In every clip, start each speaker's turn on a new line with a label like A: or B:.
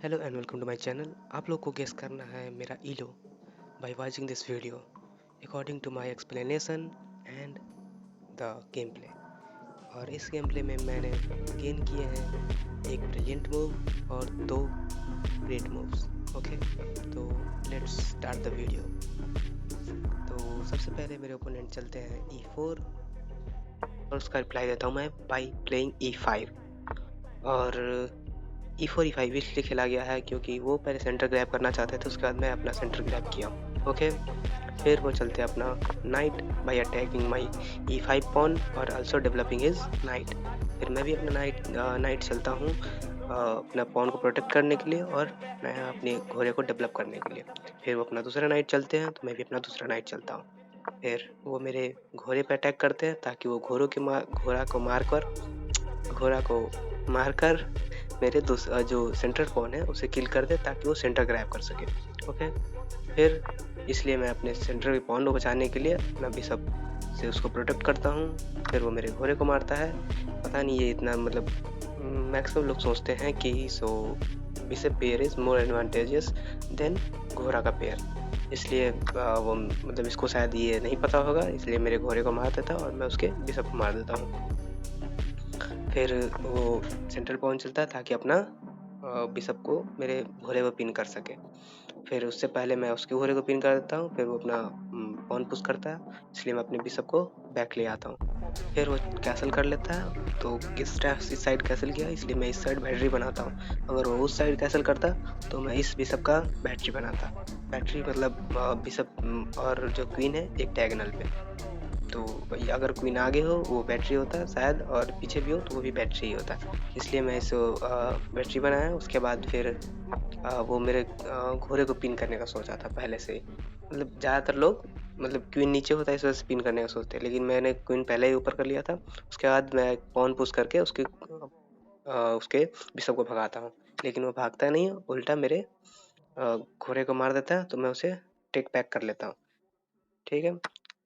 A: Hello and welcome to my channel. आप लोग को गेस करना है मेरा Elo by watching this video according to my explanation and the game play. और इस गेम प्ले में मैंने गेन किए हैं एक ब्रिलियंट मूव और दो ग्रेट मूव्स। ओके, तो लेट्स स्टार्ट द वीडियो। तो सबसे पहले मेरे ओपोनेंट चलते हैं E4 और उसका रिप्लाई देता हूँ मैं बाय प्लेइंग E5। और E4 E5 इसलिए खेला गया है क्योंकि वो पहले सेंटर ग्रैब करना चाहते थे, उसके बाद मैं अपना सेंटर ग्रैब किया। ओके, फिर वो चलते हैं अपना knight by attacking my E5 pawn और आल्सो डेवलपिंग हिज नाइट। फिर मैं भी अपना नाइट चलता हूँ अपना पॉन को प्रोटेक्ट करने के लिए और मैं अपने घोड़े को डेवलप करने के लिए। फिर वो अपना दूसरा नाइट चलते हैं तो मैं भी अपना दूसरा नाइट चलता हूँ। फिर वो मेरे घोड़े पे अटैक करते हैं ताकि वो घोड़ा को मारकर मेरे जो सेंटर पॉन है उसे किल कर दे ताकि वो सेंटर ग्रैब कर सके। ओके, फिर इसलिए मैं अपने सेंटर के पॉन को बचाने के लिए अपना बिशप से उसको प्रोटेक्ट करता हूँ। फिर वो मेरे घोड़े को मारता है। पता नहीं ये इतना मतलब मैक्सिमम लोग सोचते हैं कि bishop pair is more advantages than घोड़ा का पेयर, इसलिए वो मतलब इसको शायद ये नहीं पता होगा, इसलिए मेरे घोड़े को मार देता है और मैं उसके बिशप को मार देता हूँ। फिर वो सेंटर पॉइंट चलता है ताकि अपना बिशप को मेरे घोड़े पे पिन कर सके। फिर उससे पहले मैं उसके घोड़े को पिन कर देता हूँ। फिर वो अपना पॉन पुश करता है, इसलिए मैं अपने बिशप को बैक ले आता हूँ। फिर वो कैसल कर लेता है, तो इस साइड कैसल किया इसलिए मैं इस साइड बैटरी बनाता हूँ। अगर वो उस साइड कैसल करता तो मैं इस बिशप का बैटरी बनाता। बैटरी मतलब बिशप और जो क्वीन है एक डायगोनल पे। तो वही अगर क्वीन आगे हो वो बैटरी होता है शायद, और पीछे भी हो तो वो भी बैटरी ही होता है, इसलिए मैं इसको बैटरी बनाया। उसके बाद फिर वो मेरे घोड़े को पिन करने का सोचा था पहले से ही। मतलब ज़्यादातर लोग मतलब क्वीन नीचे होता है इस वजह से पिन करने का सोचते हैं, लेकिन मैंने क्वीन पहले ही ऊपर कर लिया था। उसके बाद मैं पॉन पुश करके उसके बिशप को भगाता हूँ, लेकिन वो भागता नहीं है, उल्टा मेरे घोड़े को मार देता है, तो मैं उसे टेक बैक कर लेता हूँ। ठीक है,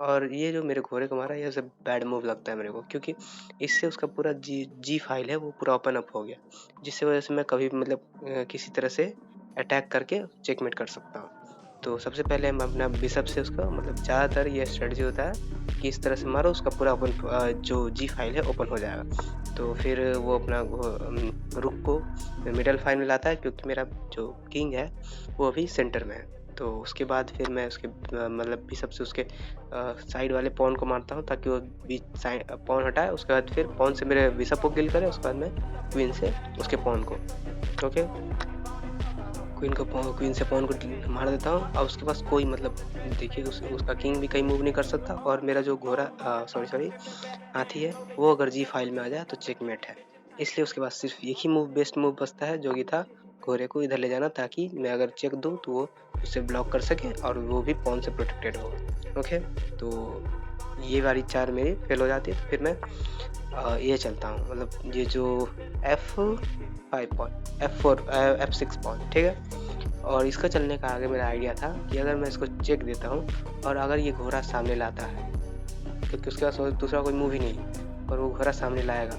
A: और ये जो मेरे घोड़े को मारा ये सब बैड मूव लगता है मेरे को, क्योंकि इससे उसका पूरा जी जी फाइल है वो पूरा ओपन अप हो गया, जिससे वजह से मैं कभी भी मतलब किसी तरह से अटैक करके चेकमेट कर सकता हूँ। तो सबसे पहले मैं अपना बिशप से उसका मतलब ज़्यादातर ये स्ट्रेटजी होता है कि इस तरह से मारो उसका पूरा जो जी फाइल है ओपन हो जाएगा। तो फिर वो अपना रुक को मिडल फाइल में लाता है, क्योंकि मेरा जो किंग है वो अभी सेंटर में है। तो उसके बाद फिर मैं उसके मतलब बिशप से उसके साइड वाले पॉन को मारता हूँ ताकि वो बीच साइड पॉन हटाए। उसके बाद फिर पॉन से मेरे बिशप को किल करे, उसके बाद मैं क्वीन से उसके पॉन को ओके क्वीन से पॉन को मार देता हूँ। और उसके पास कोई मतलब देखिए उसका किंग भी कहीं मूव नहीं कर सकता, और मेरा जो घोड़ा सॉरी हाथी है वो अगर जी फाइल में आ जाए तो चेकमेट है। इसलिए उसके पास सिर्फ एक ही मूव बेस्ट मूव बचता है, जो कि था घोड़े को इधर ले जाना, ताकि मैं अगर चेक दूँ तो वो उससे ब्लॉक कर सके और वो भी पॉन से प्रोटेक्टेड होगा। ओके, तो ये वाली चार मेरी फेल हो जाती है। तो फिर मैं ये चलता हूँ मतलब ये जो F5 पॉइंट F6 पॉइंट, ठीक है। और इसका चलने का आगे मेरा आइडिया था कि अगर मैं इसको चेक देता हूँ और अगर ये घोड़ा सामने लाता है, क्योंकि उसके पास दूसरा कोई मूव ही नहीं है और वो घोड़ा सामने लाएगा,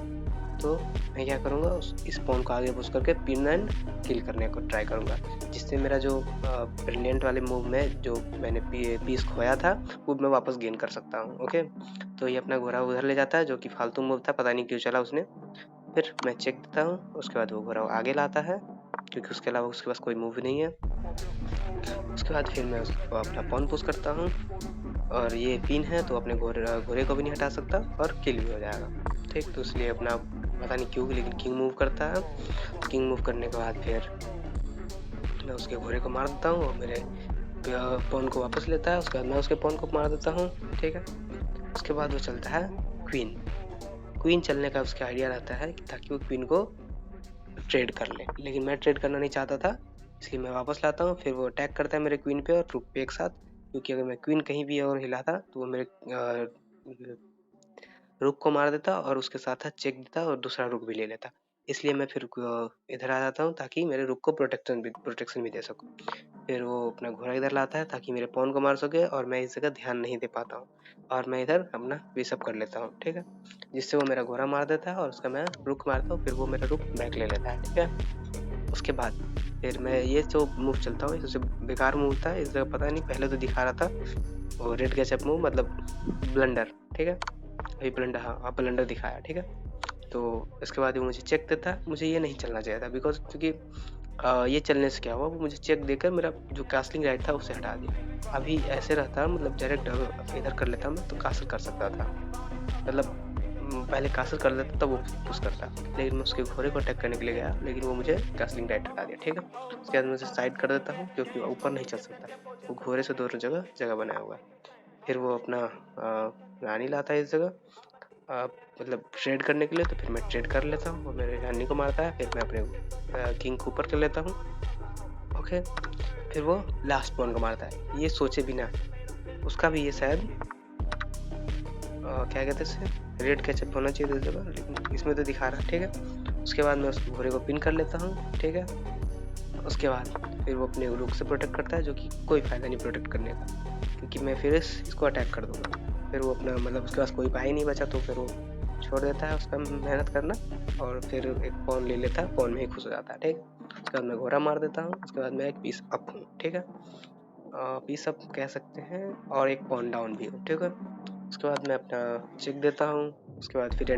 A: तो मैं क्या करूँगा इस पॉन को आगे पुश करके पिन एंड किल करने को ट्राई करूँगा, जिससे मेरा जो ब्रिलियंट वाले मूव में जो मैंने पीस खोया था वो मैं वापस गेन कर सकता हूँ। ओके, तो ये अपना घोड़ा उधर ले जाता है, जो कि फालतू मूव था, पता नहीं क्यों चला उसने। फिर मैं चेक देता हूँ, उसके बाद वो घोड़ा आगे लाता है, क्योंकि उसके अलावा उसके पास कोई मूव नहीं है। उसके बाद फिर मैं उसको अपना पॉन पुश करता हूँ, और ये पिन है तो अपने घोड़े को भी नहीं हटा सकता और किल भी हो जाएगा। ठीक, तो इसलिए अपना पता नहीं क्यों लेकिन किंग मूव करता है। किंग मूव करने के बाद फिर मैं उसके घोड़े को मार देता हूँ और मेरे पॉन को वापस लेता है। उसके बाद मैं उसके पॉन को मार देता हूँ। ठीक है, उसके बाद वो चलता है क्वीन। क्वीन चलने का उसका आइडिया रहता है कि ताकि वो क्वीन को ट्रेड कर ले, लेकिन मैं ट्रेड करना नहीं चाहता था, इसलिए मैं वापस लाता हूँ। फिर वो अटैक करता है मेरे क्वीन पे और रुक पे एक साथ, क्योंकि अगर मैं क्वीन कहीं भी और हिलाता तो वो मेरे रुक को मार देता और उसके साथ साथ चेक देता और दूसरा रुक भी ले लेता। इसलिए मैं फिर इधर आ जाता हूँ ताकि मेरे रुक को प्रोटेक्शन भी दे सकूँ। फिर वो अपना घोड़ा इधर लाता है ताकि मेरे पॉन को मार सके, और मैं इस जगह ध्यान नहीं दे पाता हूँ और मैं इधर अपना बिशप कर लेता हूँ। ठीक है, जिससे वो मेरा घोड़ा मार देता है और उसका मैं रुक मारता हूँ, फिर वो मेरा रुक बैक ले लेता है। ठीक है, उसके बाद फिर मैं ये जो मूव चलता हूँ, ये सबसे बेकार मूव था। इस जगह पता नहीं, पहले तो दिखा रहा था वो रेड केचप मूव, मतलब ब्लंडर, ठीक है? वही ब्लंडर, हाँ, ब्लंडर दिखाया, ठीक है? तो इसके बाद वो मुझे चेक देता है। मुझे ये नहीं चलना चाहिए था, बिकॉज़ क्योंकि ये चलने से क्या हुआ, वो मुझे चेक देकर मेरा जो कास्टलिंग राइट था उसे हटा दिया। अभी ऐसे रहता, मतलब डायरेक्ट इधर कर लेता मैं तो कासल कर सकता था। मतलब पहले कासल कर लेता तब वो पुश करता, लेकिन मैं उसके घोड़े को अटैक करने के लिए गया, लेकिन वो मुझे कास्टलिंग राइट हटा दिया, ठीक है? उसके बाद मैं उसे साइड कर देता हूँ, क्योंकि वो ऊपर नहीं चल सकता। वो घोड़े से दोनों जगह जगह बनाया हुआ है। फिर वो अपना रानी लाता है इस जगह, अ, मतलब ट्रेड करने के लिए, तो फिर मैं ट्रेड कर लेता हूँ, वो मेरे रानी को मारता है। फिर मैं अपने किंग को ऊपर कर लेता हूँ, ओके। फिर वो लास्ट पॉन को मारता है, ये सोचे बिना। उसका भी ये शायद क्या कहते हैं इसे, रेड कैचअप होना चाहिए था इस जगह, लेकिन इसमें तो दिखा रहा है, ठीक है। उसके बाद मैं उस घोड़े को पिन कर लेता हूँ, ठीक है। उसके बाद फिर वो अपने रुक से प्रोटेक्ट करता है, जो कि कोई फायदा नहीं प्रोटेक्ट करने का, क्योंकि मैं फिर इसको अटैक कर दूंगा। फिर वो अपना, मतलब उसके पास कोई उपाय ही नहीं बचा, तो फिर वो छोड़ देता है उसका मेहनत करना, और फिर एक पॉन ले लेता है, पॉन में ही खुश हो जाता है, ठीक है। उसके बाद मैं घोड़ा मार देता हूँ। उसके बाद मैं एक पीस अप हूँ, ठीक है। पीस अप कह सकते हैं, और एक पॉन डाउन भी हूँ, ठीक है। उसके बाद मैं अपना चेक देता हूँ। उसके बाद फिर एंड